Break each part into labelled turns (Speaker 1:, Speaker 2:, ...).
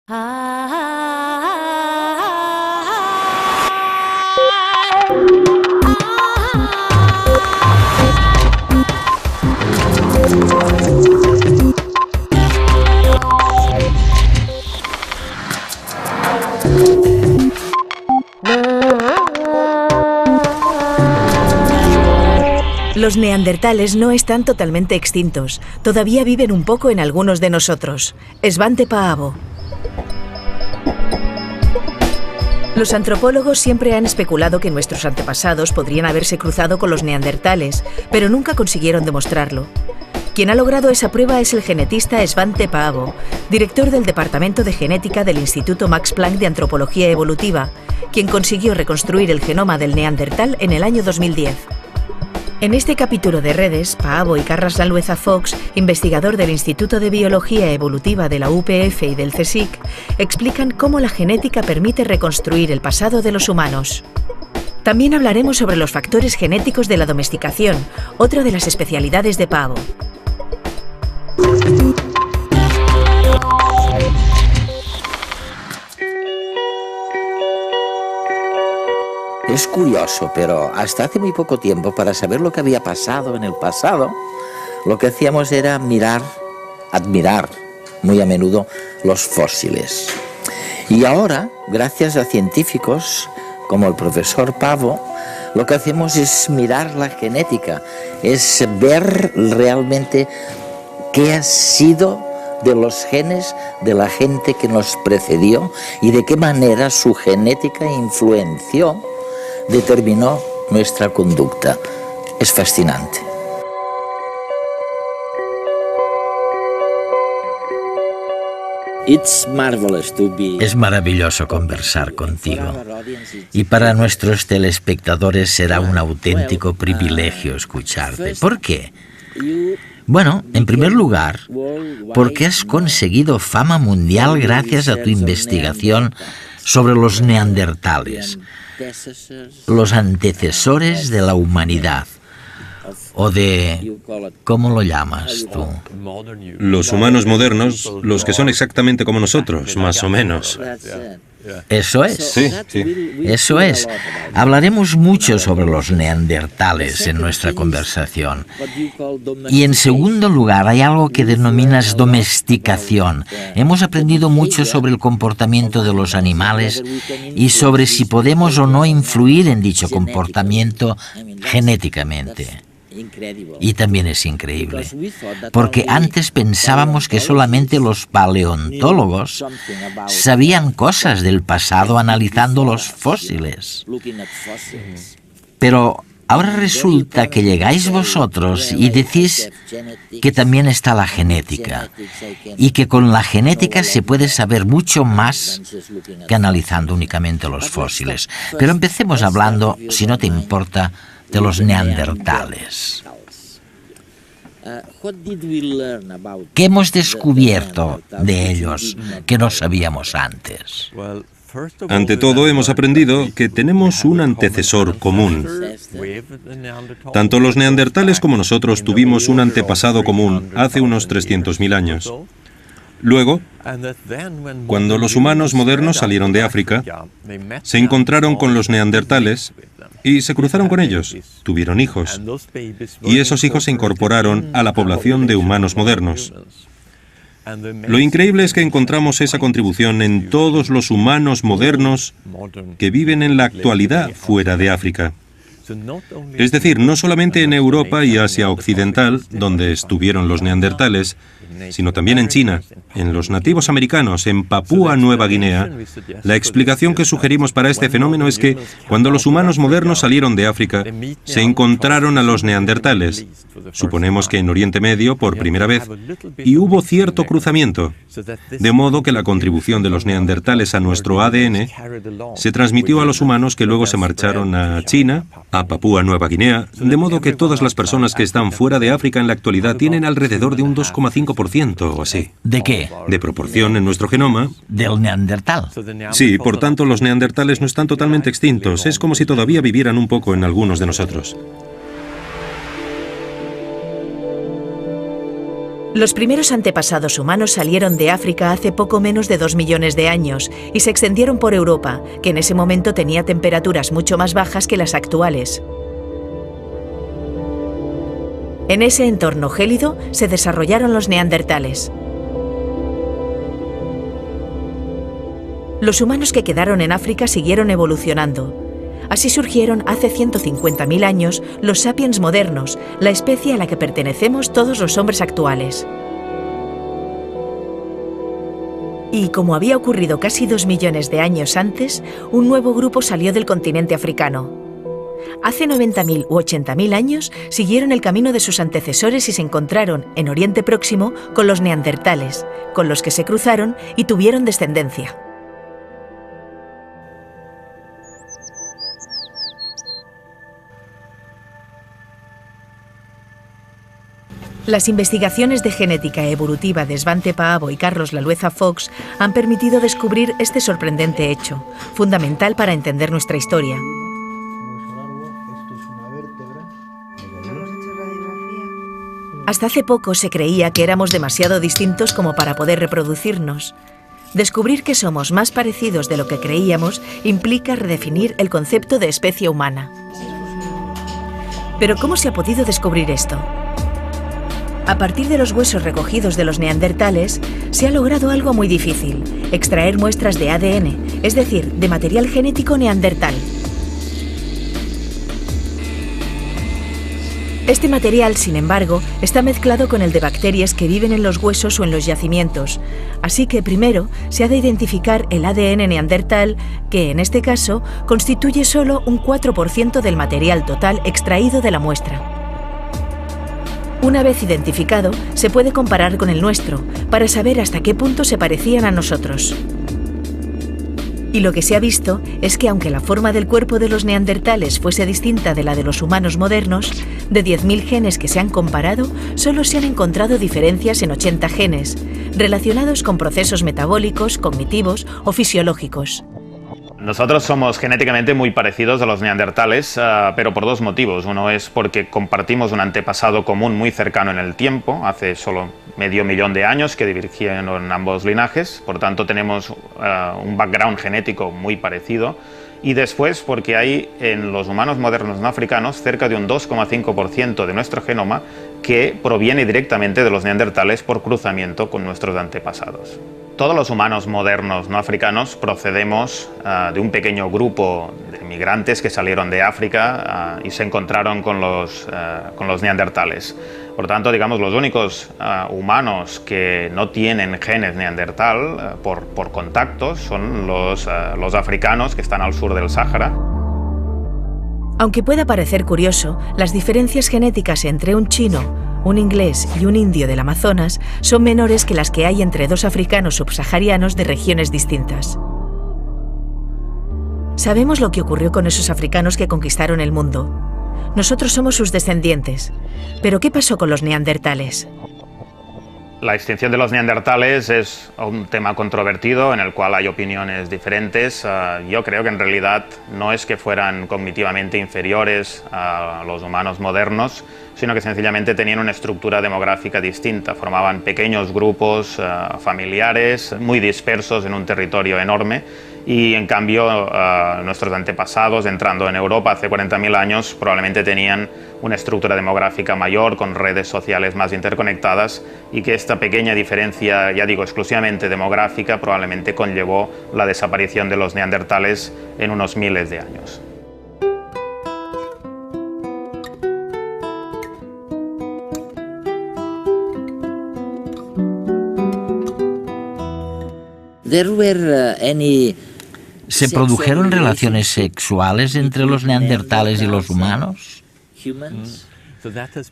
Speaker 1: Los neandertales no están totalmente extintos. Todavía viven un poco en algunos de nosotros. Svante Paavo. Los antropólogos siempre han especulado que nuestros antepasados podrían haberse cruzado con los neandertales, pero nunca consiguieron demostrarlo. Quien ha logrado esa prueba es el genetista Svante Paavo, director del Departamento de Genética del Instituto Max Planck de Antropología Evolutiva, quien consiguió reconstruir el genoma del neandertal en el año 2010. En este capítulo de Redes, Paavo y Carras Lalueza Fox, investigador del Instituto de Biología Evolutiva de la UPF y del CSIC, explican cómo la genética permite reconstruir el pasado de los humanos. También hablaremos sobre los factores genéticos de la domesticación, otra de las especialidades de Paavo.
Speaker 2: Es curioso, pero hasta hace muy poco tiempo, para saber lo que había pasado en el pasado, lo que hacíamos era admirar muy a menudo los fósiles. Y ahora, gracias a científicos como el profesor Paavo, lo que hacemos es mirar la genética, es ver realmente qué ha sido de los genes de la gente que nos precedió y de qué manera su genética determinó nuestra conducta. Es fascinante.
Speaker 3: Es maravilloso conversar contigo. Y para nuestros telespectadores será un auténtico privilegio escucharte. ¿Por qué? Bueno, en primer lugar, porque has conseguido fama mundial gracias a tu investigación sobre los neandertales, los antecesores de la humanidad, o de... ¿cómo lo llamas tú?
Speaker 4: Los humanos modernos, los que son exactamente como nosotros, más o menos.
Speaker 3: ¿Eso es?
Speaker 4: Sí.
Speaker 3: Eso es. Hablaremos mucho sobre los neandertales en nuestra conversación. Y en segundo lugar, hay algo que denominas domesticación. Hemos aprendido mucho sobre el comportamiento de los animales y sobre si podemos o no influir en dicho comportamiento genéticamente. Y también es increíble, porque antes pensábamos que solamente los paleontólogos sabían cosas del pasado analizando los fósiles. Pero ahora resulta que llegáis vosotros y decís que también está la genética, y que con la genética se puede saber mucho más que analizando únicamente los fósiles. Pero empecemos hablando, si no te importa, de los neandertales. ¿Qué hemos descubierto de ellos que no sabíamos antes?
Speaker 4: Ante todo, hemos aprendido que tenemos un antecesor común. Tanto los neandertales como nosotros tuvimos un antepasado común hace unos 300.000 años. Luego, cuando los humanos modernos salieron de África, se encontraron con los neandertales y se cruzaron con ellos, tuvieron hijos, y esos hijos se incorporaron a la población de humanos modernos. Lo increíble es que encontramos esa contribución en todos los humanos modernos que viven en la actualidad fuera de África. Es decir, no solamente en Europa y Asia Occidental, donde estuvieron los neandertales, sino también en China, en los nativos americanos, en Papúa Nueva Guinea. La explicación que sugerimos para este fenómeno es que cuando los humanos modernos salieron de África, se encontraron a los neandertales. Suponemos que en Oriente Medio por primera vez, y hubo cierto cruzamiento, de modo que la contribución de los neandertales a nuestro ADN se transmitió a los humanos que luego se marcharon a China, a Papúa Nueva Guinea, de modo que todas las personas que están fuera de África en la actualidad tienen alrededor de un 2,5% o así.
Speaker 3: ¿De qué?
Speaker 4: De proporción en nuestro genoma.
Speaker 3: ¿Del neandertal?
Speaker 4: Sí, por tanto los neandertales no están totalmente extintos. Es como si todavía vivieran un poco en algunos de nosotros.
Speaker 1: Los primeros antepasados humanos salieron de África hace poco menos de 2 millones de años y se extendieron por Europa, que en ese momento tenía temperaturas mucho más bajas que las actuales. En ese entorno gélido se desarrollaron los neandertales. Los humanos que quedaron en África siguieron evolucionando. Así surgieron hace 150.000 años los sapiens modernos, la especie a la que pertenecemos todos los hombres actuales. Y como había ocurrido casi 2 millones de años antes, un nuevo grupo salió del continente africano. Hace 90.000 u 80.000 años siguieron el camino de sus antecesores y se encontraron en Oriente Próximo con los neandertales, con los que se cruzaron y tuvieron descendencia. Las investigaciones de genética evolutiva de Svante Paavo y Carlos Lalueza Fox han permitido descubrir este sorprendente hecho, fundamental para entender nuestra historia. Hasta hace poco se creía que éramos demasiado distintos como para poder reproducirnos. Descubrir que somos más parecidos de lo que creíamos implica redefinir el concepto de especie humana. Pero ¿cómo se ha podido descubrir esto? A partir de los huesos recogidos de los neandertales, se ha logrado algo muy difícil: extraer muestras de ADN, es decir, de material genético neandertal. Este material, sin embargo, está mezclado con el de bacterias que viven en los huesos o en los yacimientos, así que primero se ha de identificar el ADN neandertal, que en este caso constituye solo un 4% del material total extraído de la muestra. Una vez identificado, se puede comparar con el nuestro, para saber hasta qué punto se parecían a nosotros. Y lo que se ha visto es que aunque la forma del cuerpo de los neandertales fuese distinta de la de los humanos modernos, de 10.000 genes que se han comparado, solo se han encontrado diferencias en 80 genes, relacionados con procesos metabólicos, cognitivos o fisiológicos.
Speaker 5: Nosotros somos genéticamente muy parecidos a los neandertales, pero por 2 motivos. Uno es porque compartimos un antepasado común muy cercano en el tiempo, hace solo medio millón de años que divergieron ambos linajes, por tanto tenemos un background genético muy parecido. Y después porque hay en los humanos modernos no africanos cerca de un 2,5% de nuestro genoma que proviene directamente de los neandertales por cruzamiento con nuestros antepasados. Todos los humanos modernos no africanos procedemos de un pequeño grupo de migrantes que salieron de África y se encontraron con los neandertales. Por tanto, digamos, los únicos humanos que no tienen genes neandertal por contactos son los africanos que están al sur del Sáhara.
Speaker 1: Aunque pueda parecer curioso, las diferencias genéticas entre un chino, un inglés y un indio del Amazonas son menores que las que hay entre 2 africanos subsaharianos de regiones distintas. Sabemos lo que ocurrió con esos africanos que conquistaron el mundo. Nosotros somos sus descendientes. ¿Pero qué pasó con los neandertales?
Speaker 5: La extinción de los neandertales es un tema controvertido en el cual hay opiniones diferentes. Yo creo que en realidad no es que fueran cognitivamente inferiores a los humanos modernos, sino que sencillamente tenían una estructura demográfica distinta. Formaban pequeños grupos familiares muy dispersos en un territorio enorme. Y en cambio nuestros antepasados entrando en Europa hace 40.000 años probablemente tenían una estructura demográfica mayor con redes sociales más interconectadas y que esta pequeña diferencia, ya digo, exclusivamente demográfica probablemente conllevó la desaparición de los neandertales en unos miles de años.
Speaker 3: ¿Se produjeron relaciones sexuales entre los neandertales y los humanos?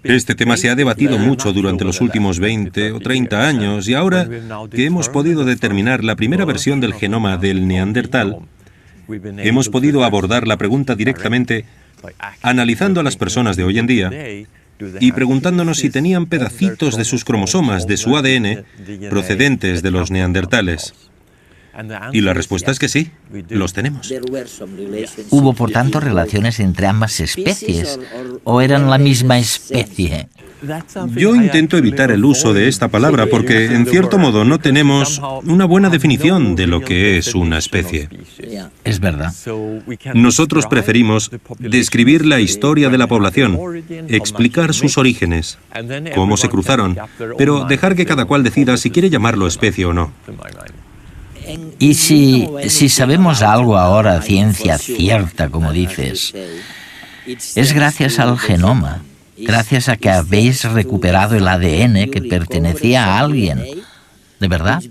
Speaker 4: Este tema se ha debatido mucho durante los últimos 20 o 30 años y ahora que hemos podido determinar la primera versión del genoma del neandertal, hemos podido abordar la pregunta directamente analizando a las personas de hoy en día y preguntándonos si tenían pedacitos de sus cromosomas, de su ADN, procedentes de los neandertales. Y la respuesta es que sí, los tenemos.
Speaker 3: ¿Hubo, por tanto, relaciones entre ambas especies o eran la misma especie?
Speaker 4: Yo intento evitar el uso de esta palabra porque, en cierto modo, no tenemos una buena definición de lo que es una especie.
Speaker 3: Es verdad.
Speaker 4: Nosotros preferimos describir la historia de la población, explicar sus orígenes, cómo se cruzaron, pero dejar que cada cual decida si quiere llamarlo especie o no.
Speaker 3: Y si sabemos algo ahora, ciencia cierta, como dices, es gracias al genoma, gracias a que habéis recuperado el ADN que pertenecía a alguien. ¿De verdad?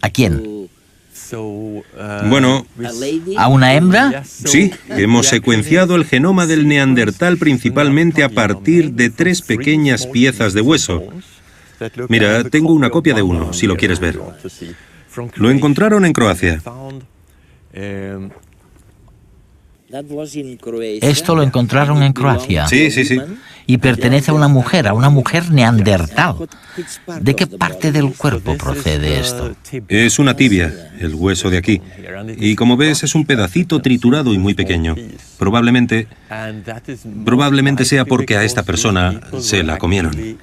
Speaker 3: ¿A quién?
Speaker 4: Bueno,
Speaker 3: ¿a una hembra?
Speaker 4: sí, hemos secuenciado el genoma del neandertal principalmente a partir de 3 pequeñas piezas de hueso. Mira, tengo una copia de uno, si lo quieres ver. Lo encontraron en Croacia.
Speaker 3: Esto lo encontraron en Croacia.
Speaker 4: Sí, sí, sí.
Speaker 3: Y pertenece a una mujer neandertal. ¿De qué parte del cuerpo procede esto?
Speaker 4: Es una tibia, el hueso de aquí. Y como ves, es un pedacito triturado y muy pequeño. Probablemente sea porque a esta persona se la comieron.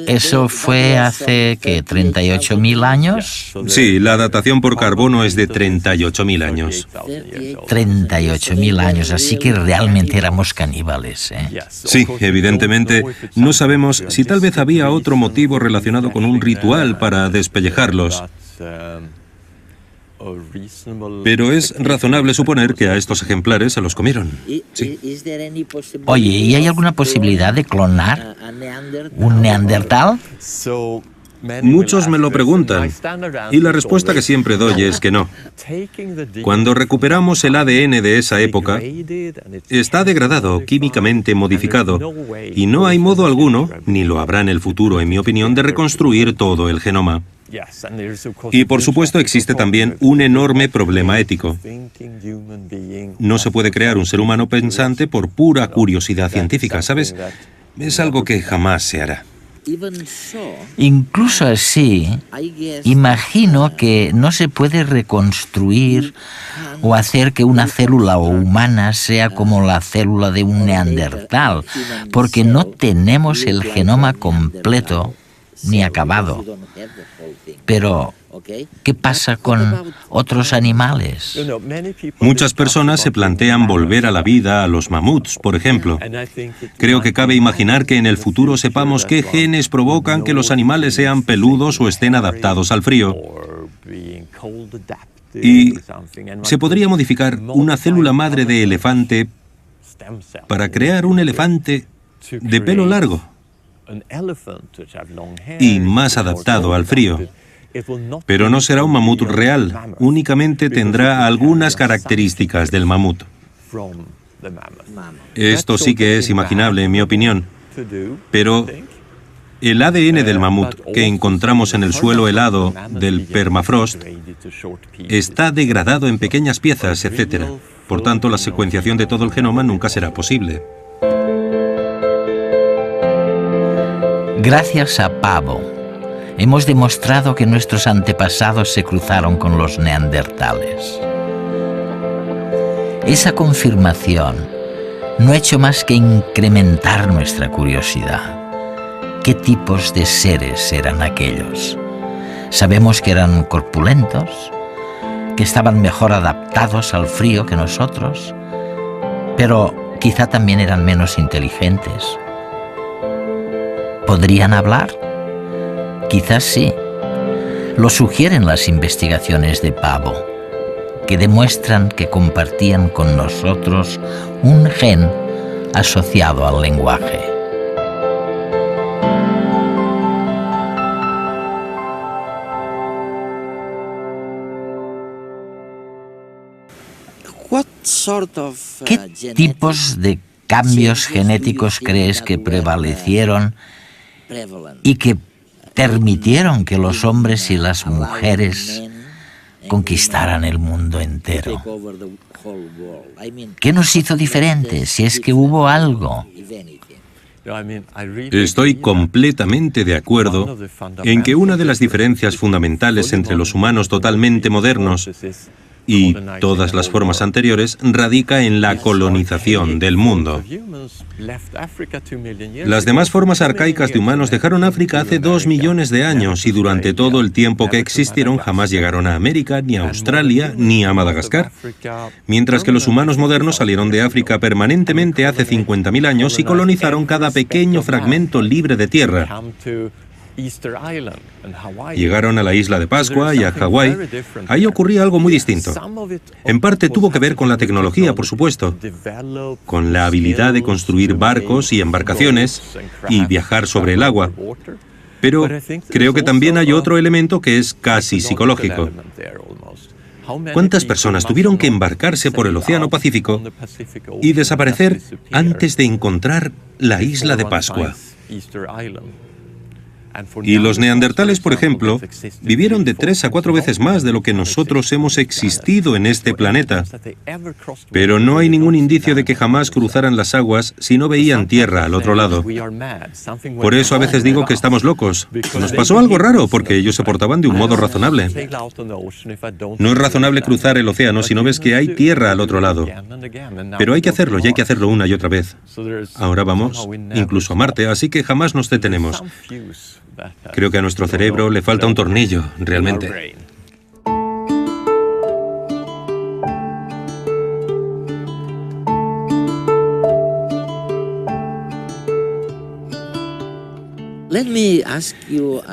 Speaker 3: ¿Eso fue hace, qué, 38.000 años?
Speaker 4: Sí, la datación por carbono es de 38.000 años.
Speaker 3: 38.000 años, así que realmente éramos caníbales, ¿eh?
Speaker 4: Sí, evidentemente, no sabemos si tal vez había otro motivo relacionado con un ritual para despellejarlos. Pero es razonable suponer que a estos ejemplares se los comieron. Sí.
Speaker 3: Oye, ¿y hay alguna posibilidad de clonar un neandertal?
Speaker 4: Muchos me lo preguntan, y la respuesta que siempre doy es que no. Cuando recuperamos el ADN de esa época, está degradado, químicamente modificado, y no hay modo alguno, ni lo habrá en el futuro, en mi opinión, de reconstruir todo el genoma. Y por supuesto existe también un enorme problema ético. No se puede crear un ser humano pensante por pura curiosidad científica, ¿sabes? Es algo que jamás se hará.
Speaker 3: Incluso así, imagino que no se puede reconstruir o hacer que una célula humana sea como la célula de un neandertal, porque no tenemos el genoma completo ni acabado. Pero, ¿qué pasa con otros animales?
Speaker 4: Muchas personas se plantean volver a la vida a los mamuts, por ejemplo. Creo que cabe imaginar que en el futuro sepamos qué genes provocan que los animales sean peludos o estén adaptados al frío. Y se podría modificar una célula madre de elefante para crear un elefante de pelo largo y más adaptado al frío. Pero no será un mamut real, únicamente tendrá algunas características del mamut. Esto sí que es imaginable, en mi opinión. Pero el ADN del mamut que encontramos en el suelo helado del permafrost está degradado en pequeñas piezas, etc. Por tanto, la secuenciación de todo el genoma nunca será posible.
Speaker 3: Gracias a Paavo, hemos demostrado que nuestros antepasados se cruzaron con los neandertales. Esa confirmación no ha hecho más que incrementar nuestra curiosidad. ¿Qué tipos de seres eran aquellos? Sabemos que eran corpulentos, que estaban mejor adaptados al frío que nosotros, pero quizá también eran menos inteligentes. ¿Podrían hablar? Quizás sí. Lo sugieren las investigaciones de Paavo, que demuestran que compartían con nosotros un gen asociado al lenguaje. ¿Qué tipos de cambios genéticos crees que prevalecieron y que permitieron que los hombres y las mujeres conquistaran el mundo entero? ¿Qué nos hizo diferentes, si es que hubo algo?
Speaker 4: Estoy completamente de acuerdo en que una de las diferencias fundamentales entre los humanos totalmente modernos y todas las formas anteriores radica en la colonización del mundo. Las demás formas arcaicas de humanos dejaron África hace 2 millones de años y durante todo el tiempo que existieron jamás llegaron a América, ni a Australia, ni a Madagascar. Mientras que los humanos modernos salieron de África permanentemente hace 50.000 años y colonizaron cada pequeño fragmento libre de tierra. Llegaron a la isla de Pascua y a Hawái. Ahí ocurría algo muy distinto. En parte tuvo que ver con la tecnología, por supuesto, con la habilidad de construir barcos y embarcaciones y viajar sobre el agua. Pero creo que también hay otro elemento que es casi psicológico. ¿Cuántas personas tuvieron que embarcarse por el Océano Pacífico y desaparecer antes de encontrar la isla de Pascua? Y los neandertales, por ejemplo, vivieron de 3 a 4 veces más de lo que nosotros hemos existido en este planeta. Pero no hay ningún indicio de que jamás cruzaran las aguas si no veían tierra al otro lado. Por eso a veces digo que estamos locos. Nos pasó algo raro porque ellos se portaban de un modo razonable. No es razonable cruzar el océano si no ves que hay tierra al otro lado. Pero hay que hacerlo y hay que hacerlo una y otra vez. Ahora vamos, incluso a Marte, así que jamás nos detenemos. Creo que a nuestro cerebro le falta un tornillo, realmente.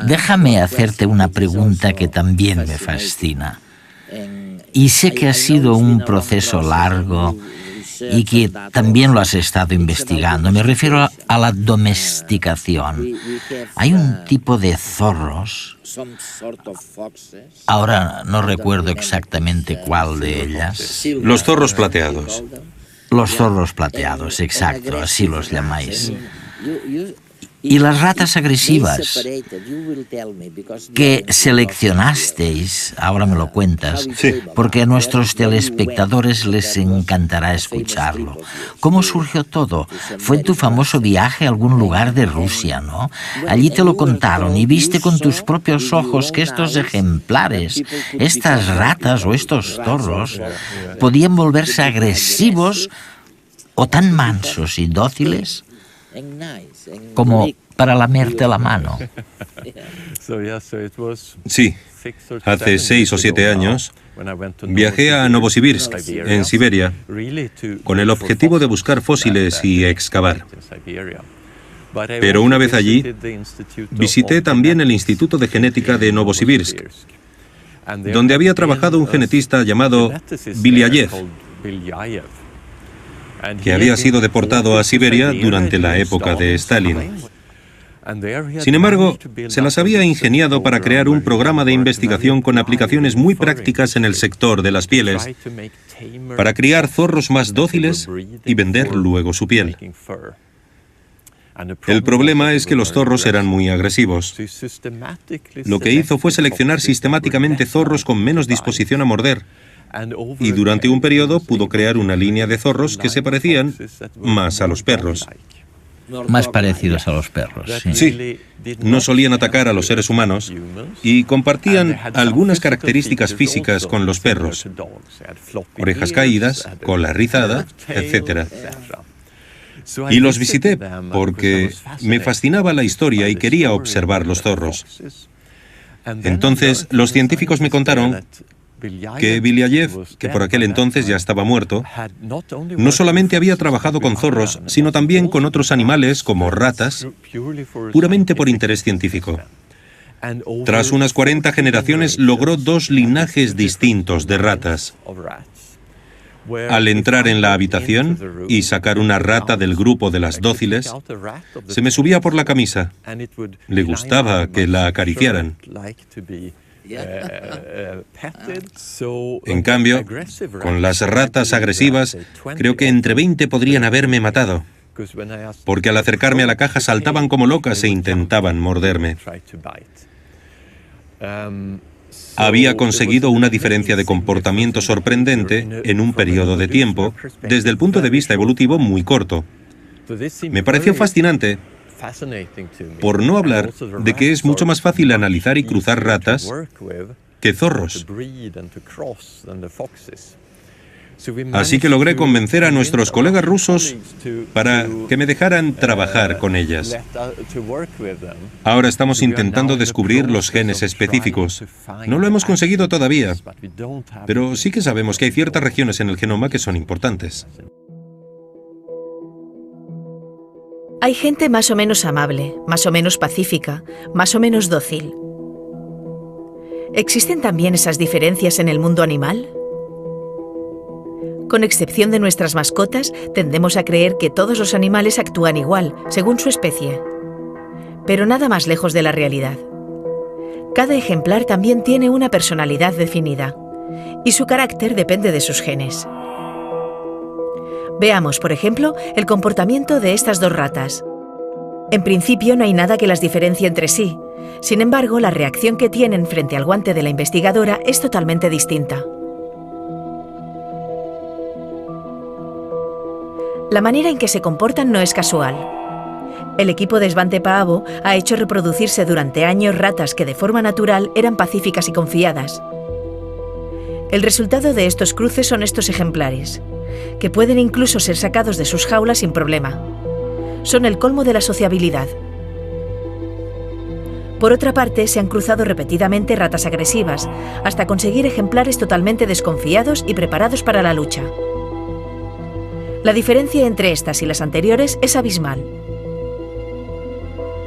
Speaker 3: Déjame hacerte una pregunta que también me fascina. Y sé que ha sido un proceso largo y que también lo has estado investigando. Me refiero a la domesticación. Hay un tipo de zorros, ahora no recuerdo exactamente cuál de ellas.
Speaker 4: Los zorros plateados.
Speaker 3: Los zorros plateados, exacto, así los llamáis. Y las ratas agresivas que seleccionasteis, ahora me lo cuentas,
Speaker 4: Sí.
Speaker 3: porque a nuestros telespectadores les encantará escucharlo. ¿Cómo surgió todo? Fue en tu famoso viaje a algún lugar de Rusia, ¿no? Allí te lo contaron y viste con tus propios ojos que estos ejemplares, estas ratas o estos zorros, podían volverse agresivos o tan mansos y dóciles como para lamerte la mano.
Speaker 4: Sí, hace 6 o 7 años viajé a Novosibirsk, en Siberia, con el objetivo de buscar fósiles y excavar. Pero una vez allí, visité también el Instituto de Genética de Novosibirsk, donde había trabajado un genetista llamado Belyayev, que había sido deportado a Siberia durante la época de Stalin. Sin embargo, se las había ingeniado para crear un programa de investigación con aplicaciones muy prácticas en el sector de las pieles, para criar zorros más dóciles y vender luego su piel. El problema es que los zorros eran muy agresivos. Lo que hizo fue seleccionar sistemáticamente zorros con menos disposición a morder, y durante un periodo pudo crear una línea de zorros que se parecían más a los perros.
Speaker 3: Más parecidos a los perros, sí.
Speaker 4: Sí, no solían atacar a los seres humanos y compartían algunas características físicas con los perros: orejas caídas, cola rizada, etc. Y los visité porque me fascinaba la historia y quería observar los zorros. Entonces, los científicos me contaron que Belyayev, que por aquel entonces ya estaba muerto, no solamente había trabajado con zorros, sino también con otros animales como ratas, puramente por interés científico. Tras unas 40 generaciones logró 2 linajes distintos de ratas. Al entrar en la habitación y sacar una rata del grupo de las dóciles, se me subía por la camisa. Le gustaba que la acariciaran. En cambio, con las ratas agresivas, creo que entre 20 podrían haberme matado, porque al acercarme a la caja saltaban como locas e intentaban morderme. Había conseguido una diferencia de comportamiento sorprendente en un periodo de tiempo, desde el punto de vista evolutivo muy corto. Me pareció fascinante Por no hablar de que es mucho más fácil analizar y cruzar ratas que zorros. Así que logré convencer a nuestros colegas rusos para que me dejaran trabajar con ellas. Ahora estamos intentando descubrir los genes específicos. No lo hemos conseguido todavía, pero sí que sabemos que hay ciertas regiones en el genoma que son importantes.
Speaker 1: Hay gente más o menos amable, más o menos pacífica, más o menos dócil. ¿Existen también esas diferencias en el mundo animal? Con excepción de nuestras mascotas, tendemos a creer que todos los animales actúan igual, según su especie. Pero nada más lejos de la realidad. Cada ejemplar también tiene una personalidad definida, y su carácter depende de sus genes. Veamos, por ejemplo, el comportamiento de estas dos ratas. En principio no hay nada que las diferencie entre sí. Sin embargo, la reacción que tienen frente al guante de la investigadora es totalmente distinta. La manera en que se comportan no es casual. El equipo de Svante Paavo ha hecho reproducirse durante años ratas que de forma natural eran pacíficas y confiadas. El resultado de estos cruces son estos ejemplares, que pueden incluso ser sacados de sus jaulas sin problema. Son el colmo de la sociabilidad. Por otra parte, se han cruzado repetidamente ratas agresivas, hasta conseguir ejemplares totalmente desconfiados y preparados para la lucha. La diferencia entre estas y las anteriores es abismal.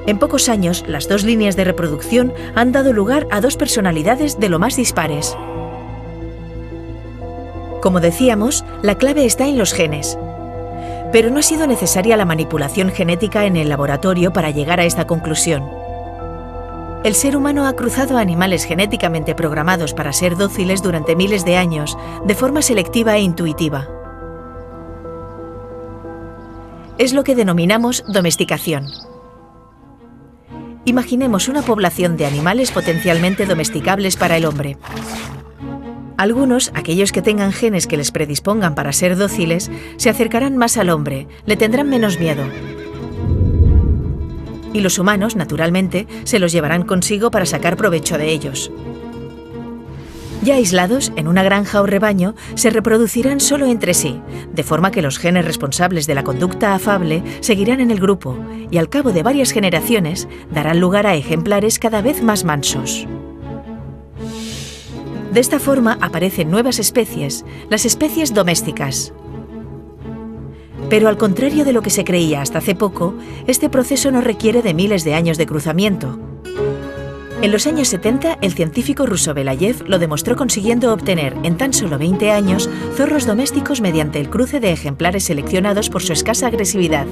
Speaker 1: En pocos años, las dos líneas de reproducción han dado lugar a dos personalidades de lo más dispares. Como decíamos, la clave está en los genes. Pero no ha sido necesaria la manipulación genética en el laboratorio para llegar a esta conclusión. El ser humano ha cruzado animales genéticamente programados para ser dóciles durante miles de años, de forma selectiva e intuitiva. Es lo que denominamos domesticación. Imaginemos una población de animales potencialmente domesticables para el hombre. Algunos, aquellos que tengan genes que les predispongan para ser dóciles, se acercarán más al hombre, le tendrán menos miedo. Y los humanos, naturalmente, se los llevarán consigo para sacar provecho de ellos. Ya aislados, en una granja o rebaño, se reproducirán solo entre sí, de forma que los genes responsables de la conducta afable seguirán en el grupo y al cabo de varias generaciones darán lugar a ejemplares cada vez más mansos. De esta forma aparecen nuevas especies, las especies domésticas. Pero al contrario de lo que se creía hasta hace poco, este proceso no requiere de miles de años de cruzamiento. En los años 70, el científico ruso Belayev lo demostró consiguiendo obtener en tan solo 20 años zorros domésticos mediante el cruce de ejemplares seleccionados por su escasa agresividad.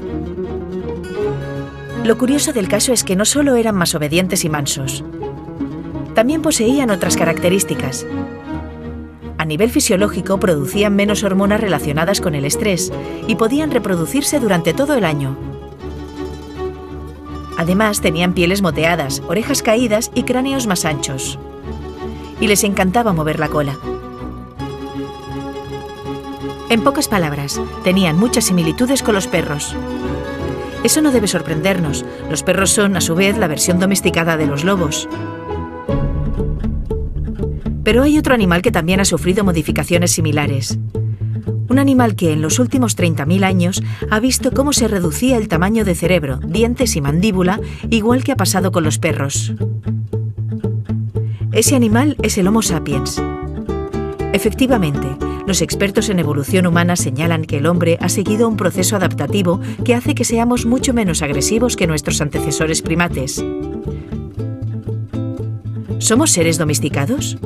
Speaker 1: Lo curioso del caso es que no solo eran más obedientes y mansos, también poseían otras características. A nivel fisiológico, producían menos hormonas relacionadas con el estrés y podían reproducirse durante todo el año. Además, tenían pieles moteadas, orejas caídas y cráneos más anchos. Y les encantaba mover la cola. En pocas palabras, tenían muchas similitudes con los perros. Eso no debe sorprendernos. Los perros son, a su vez, la versión domesticada de los lobos. Pero hay otro animal que también ha sufrido modificaciones similares. Un animal que en los últimos 30.000 años ha visto cómo se reducía el tamaño de cerebro, dientes y mandíbula, igual que ha pasado con los perros. Ese animal es el Homo sapiens. Efectivamente, los expertos en evolución humana señalan que el hombre ha seguido un proceso adaptativo que hace que seamos mucho menos agresivos que nuestros antecesores primates. ¿Somos seres domesticados?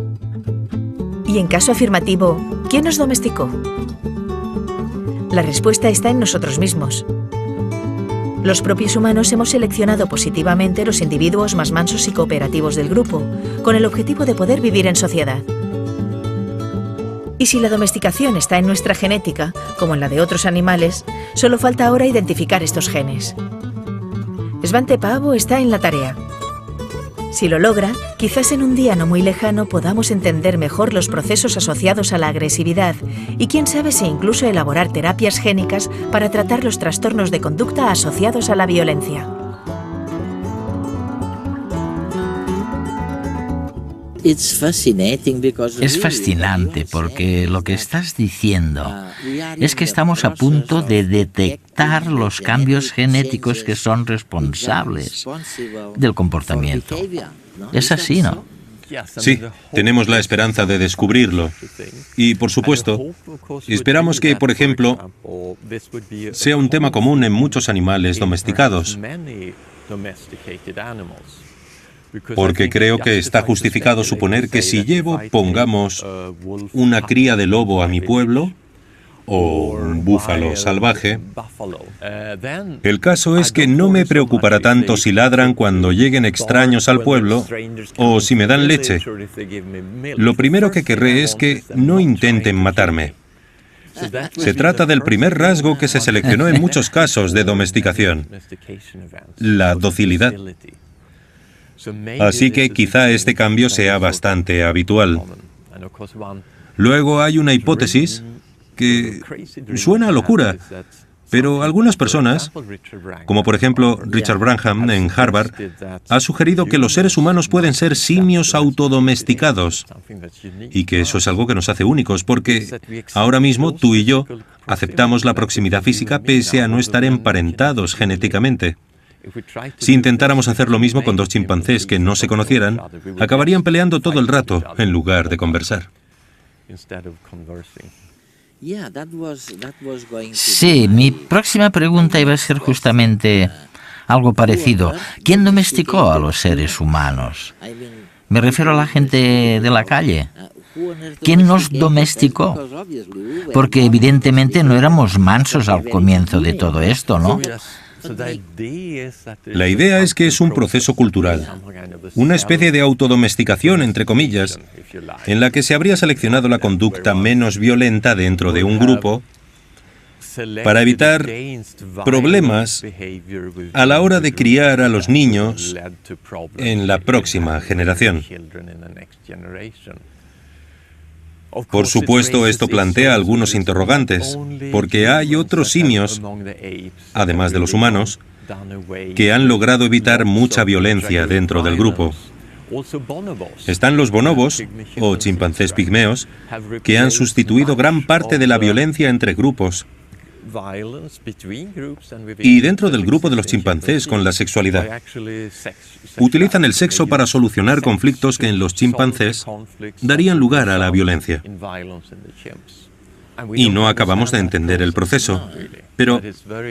Speaker 1: Y en caso afirmativo, ¿quién nos domesticó? La respuesta está en nosotros mismos. Los propios humanos hemos seleccionado positivamente los individuos más mansos y cooperativos del grupo, con el objetivo de poder vivir en sociedad. Y si la domesticación está en nuestra genética, como en la de otros animales, solo falta ahora identificar estos genes. Svante Paavo está en la tarea. Si lo logra, quizás en un día no muy lejano podamos entender mejor los procesos asociados a la agresividad y quién sabe si incluso elaborar terapias génicas para tratar los trastornos de conducta asociados a la violencia.
Speaker 2: Es
Speaker 3: fascinante porque lo que estás diciendo es que estamos a punto de detectar los cambios genéticos que son responsables del comportamiento. Es así, ¿no?
Speaker 4: Sí, tenemos la esperanza de descubrirlo. Y, por supuesto, esperamos que, por ejemplo, sea un tema común en muchos animales domesticados. Porque creo que está justificado suponer que si llevo, pongamos, una cría de lobo a mi pueblo, o un búfalo salvaje, el caso es que no me preocupará tanto si ladran cuando lleguen extraños al pueblo o si me dan leche. Lo primero que querré es que no intenten matarme. Se trata del primer rasgo que se seleccionó en muchos casos de domesticación, la docilidad. Así que quizá este cambio sea bastante habitual. Luego hay una hipótesis que suena a locura, pero algunas personas, como por ejemplo Richard Brangham en Harvard, ha sugerido que los seres humanos pueden ser simios autodomesticados y que eso es algo que nos hace únicos, porque ahora mismo tú y yo aceptamos la proximidad física pese a no estar emparentados genéticamente. Si intentáramos hacer lo mismo con dos chimpancés que no se conocieran, acabarían peleando todo el rato en lugar de conversar.
Speaker 3: Sí, mi próxima pregunta iba a ser justamente algo parecido. ¿Quién domesticó a los seres humanos? Me refiero a la gente de la calle. ¿Quién nos domesticó? Porque evidentemente no éramos mansos al comienzo de todo esto, ¿no?
Speaker 4: La idea es que es un proceso cultural, una especie de autodomesticación, entre comillas, en la que se habría seleccionado la conducta menos violenta dentro de un grupo para evitar problemas a la hora de criar a los niños en la próxima generación. Por supuesto, esto plantea algunos interrogantes, porque hay otros simios, además de los humanos, que han logrado evitar mucha violencia dentro del grupo. Están los bonobos, o chimpancés pigmeos, que han sustituido gran parte de la violencia entre grupos. Y dentro del grupo de los chimpancés con la sexualidad. Utilizan el sexo para solucionar conflictos que en los chimpancés darían lugar a la violencia. Y no acabamos de entender el proceso, pero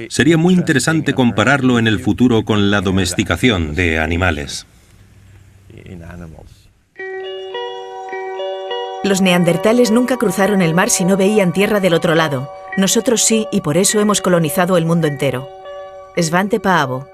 Speaker 4: sería muy interesante compararlo en el futuro con la domesticación de animales.
Speaker 1: Los neandertales nunca cruzaron el mar si no veían tierra del otro lado. Nosotros sí, y por eso hemos colonizado el mundo entero. Svante Paavo.